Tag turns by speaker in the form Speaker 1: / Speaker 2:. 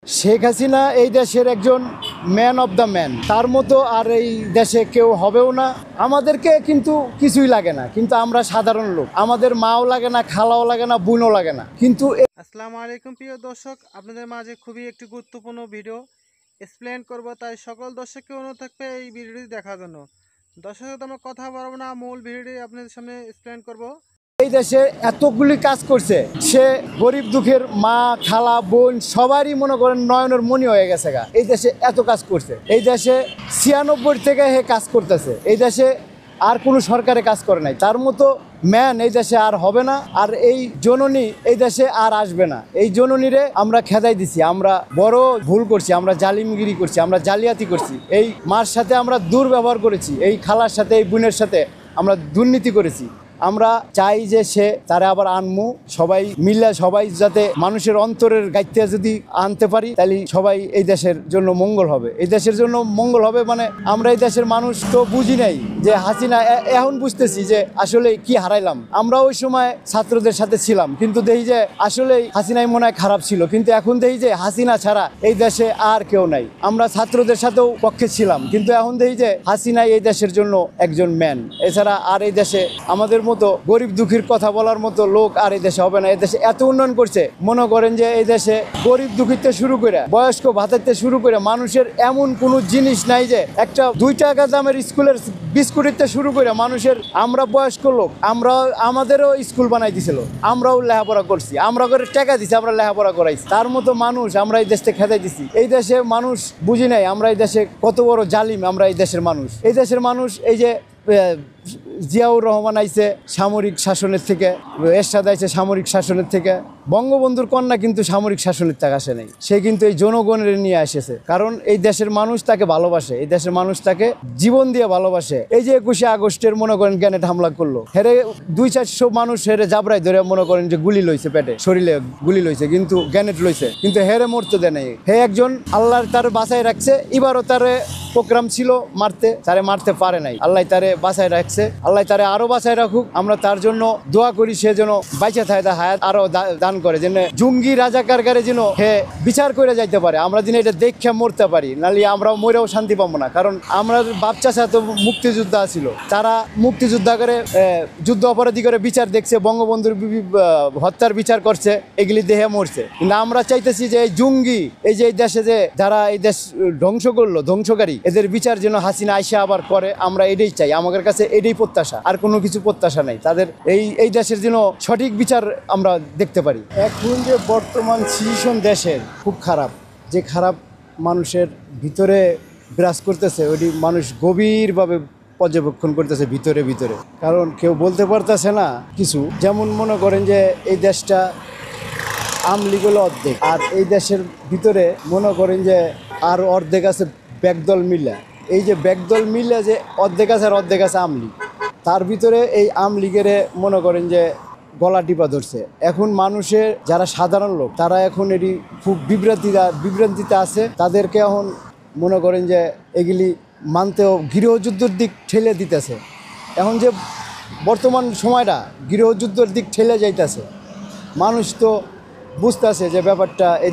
Speaker 1: শেখ হাসিনা এই দেশের একজন ম্যান অফ দ্য ম্যান, তার মতো আর এই দেশে কেউ হবেও না। আমাদেরকে কিন্তু কিছুই লাগে না, কিন্তু আমরা সাধারণ লোক, আমাদের মাও লাগে না, খালাও লাগে না, বোনও লাগে না। কিন্তু
Speaker 2: আসসালামু আলাইকুম প্রিয় দর্শক, আপনাদের মাঝে খুবই একটি গুরুত্বপূর্ণ ভিডিও এক্সপ্লেন করব, তাই সকল দর্শককে অনুরোধ থাকবে এই ভিডিওটি দেখার জন্য। দর্শক আমরা কথা বলবো না, মূল ভিডিওটি আপনাদের সামনে এক্সপ্লেন করব।
Speaker 1: এই দেশে এতগুলি কাজ করছে, সে গরিব দুঃখের মা খালা বোন সবারই মনে করেন নয়নের মনি হয়ে গেছে গা। এই দেশে এত কাজ করছে, এই দেশে 96 থেকে হে কাজ করতেছে। এই দেশে আর কোনো সরকারে কাজ করে নাই, তার মতো ম্যান এই দেশে আর হবে না। আর এই জননী এই দেশে আর আসবে না। এই জননীরে আমরা খেদাই দিছি, আমরা বড় ভুল করছি, আমরা জালিমগিরি করছি, আমরা জালিয়াতি করছি। এই মার সাথে আমরা দুর্ব্যবহার করেছি, এই খালার সাথে এই বোনের সাথে আমরা দুর্নীতি করেছি। আমরা চাই যে সে তারা আবার আনমু, সবাই মিলে সবাই যাতে মানুষের অন্তরের গাইতে যদি আনতে পারি, তাহলে সবাই এই দেশের জন্য মঙ্গল হবে। এই দেশের জন্য মঙ্গল হবে মানে আমরা এই দেশের মানুষ তো বুঝি নাই যে হাসিনা, এখন বুঝতেছি যে আসলে কি হারাইলাম। আমরা ওই সময় ছাত্রদের সাথে ছিলাম, কিন্তু দেখি যে আসলেই হাসিনাই মনে হয় খারাপ ছিল, কিন্তু এখন দেখি যে হাসিনা ছাড়া এই দেশে আর কেউ নাই। আমরা ছাত্রদের সাথেও পক্ষে ছিলাম, কিন্তু এখন দেখি যে হাসিনাই এই দেশের জন্য একজন ম্যান। এছাড়া আর এই দেশে আমাদের মতো গরিব দুঃখীর কথা বলার মতো লোক আর এই দেশে হবে না। এই দেশে এত উন্নয়ন করছে, মনে করেন যে এই দেশে গরিব দুঃখীতে শুরু করে বয়স্ক ভাতাতে শুরু করে মানুষের এমন কোনো জিনিস নাই যে একটা 2 টাকা দামের স্কুলের বিস্কুটিতে শুরু করে মানুষের, আমরা বয়স্ক লোক, আমাদেরও স্কুল বানাই দিছিল, আমরাও লেখাপড়া করছি, আমরা করে টাকা দিছি, আমরা লেখাপড়া করাইছি। তার মতো মানুষ আমরা এই দেশকে খেদাই দিছি। এই দেশে মানুষ বুঝি নাই আমরা এই দেশে কত বড় জালিম। আমরা এই দেশের মানুষ, এই দেশের মানুষ এই যে জিয়াউর রহমান আইছে সামরিক শাসনের থেকে, এরশাদ আইছে সামরিক শাসনের থেকে। বঙ্গবন্ধুর কন্যা কিন্তু সামরিক শাসনের থেকে আসে নাই, সে কিন্তু এই জনগণের নিয়ে এসেছে। কারণ এই দেশের মানুষ তাকে ভালোবাসে, এই দেশের মানুষ তাকে জীবন দিয়ে ভালোবাসে। এই যে 21শে আগস্টের মনে করেন গ্রেনেড হামলা করলো, হেরে 200-400 মানুষ হেরে জাবরাই ধরে মনে করেন যে গুলি লইছে, পেটে শরীরে গুলি লইছে, কিন্তু গ্রেনেড লইছে, কিন্তু হেরে মরতে দেয় নাই। হে একজন আল্লাহর তার বাঁচায় রাখছে। এবারও তারে প্রোগ্রাম ছিল মারতে, তারে মারতে পারে নাই। আল্লাহ তারে বাঁচায় রাখছে, আল্লাহ তারে আরো বাঁচায় রাখুক। আমরা তার জন্য দোয়া করি, সে যেন বাইচা থাকে, হায়াত আরো দান করে, যেন জঙ্গি রাজাকার গারে যেন হে বিচার করে যাইতে পারে। আমরা যেন এটা দেখে মরতে পারি, নাহলে আমরাও মরেও শান্তি পাবো না। কারণ আমরা বাপ চাচা তো মুক্তিযোদ্ধা ছিল, তারা মুক্তিযোদ্ধা করে যুদ্ধ অপরাধী করে বিচার দেখছে, বঙ্গবন্ধুর হত্যার বিচার করছে, এগুলি দেহে মরছে। কিন্তু আমরা চাইতেছি যে এই জঙ্গি, এই যে এই দেশে যে যারা এই দেশ ধ্বংস করলো, ধ্বংসকারী, এদের বিচার যেন হাসিনা আইসা আবার করে। আমরা এটাই চাই, আমাদের কাছে এটাই প্রত্যাশা, আর কোনো কিছু প্রত্যাশা নাই। তাদের এই দেশের যেন সঠিক বিচার আমরা দেখতে পারি। এখন যে বর্তমান সিচুয়েশন দেশের খুব খারাপ, যে খারাপ মানুষের ভিতরে বিরাজ করতেছে, ওইটি মানুষ গভীরভাবে পর্যবেক্ষণ করতেছে ভিতরে ভিতরে। কারণ কেউ বলতে পারতেছে না কিছু। যেমন মনে করেন যে এই দেশটা আমলিগ হলো অর্ধেক, আর এই দেশের ভিতরে মনে করেন যে আর অর্ধেক আছে ব্যাকদল মিলা। এই যে ব্যাকদল মিলে যে অর্ধেক আছে আর অর্ধেক আছে আমলিগ, তার ভিতরে এই আমলিগের মনে করেন যে গলা টিপা ধরছে। এখন মানুষের যারা সাধারণ লোক, তারা এখন এটি খুব বিভ্রান্তিতে আছে। তাদেরকে এখন মনে করেন যে এগুলি মানতেও গৃহযুদ্ধের দিক ঠেলে দিতেছে। এখন যে বর্তমান সময়টা গৃহযুদ্ধের দিক ঠেলে যাইতেছে, মানুষ তো বুঝতেছে যে ব্যাপারটা এই